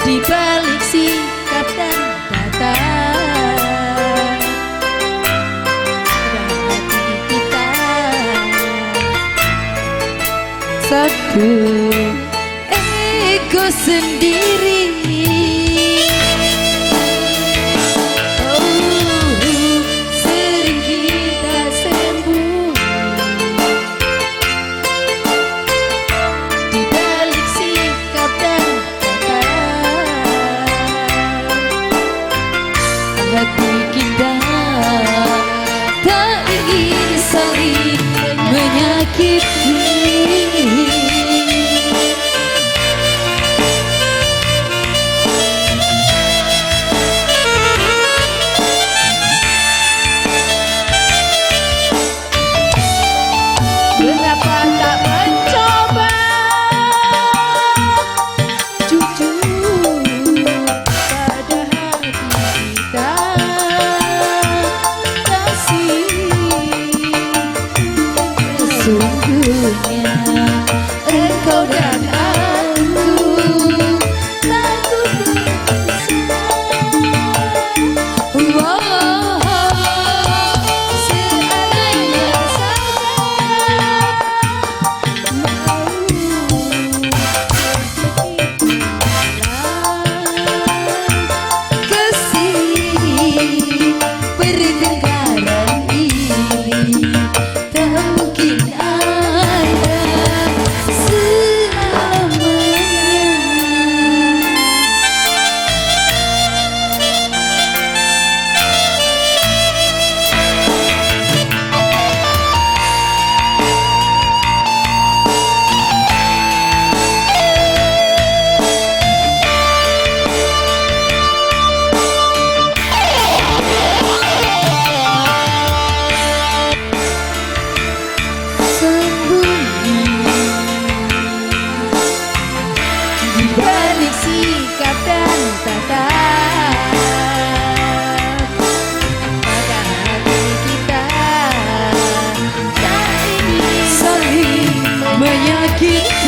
di balik sikap dan kata, hati kita satu ego sendiri. Hati kita tak ingin saling menyakiti. Kenapa tak mencoba jujur pada hati kita? Sesungguhnya engkau dan aku takut berpisah. Seandainya saja mau kesini pertengkaran ini tak mungkin ada selamanya. Sembunyi di balik sikap dan tatap, pada hati kita tak ingin saling menyakiti.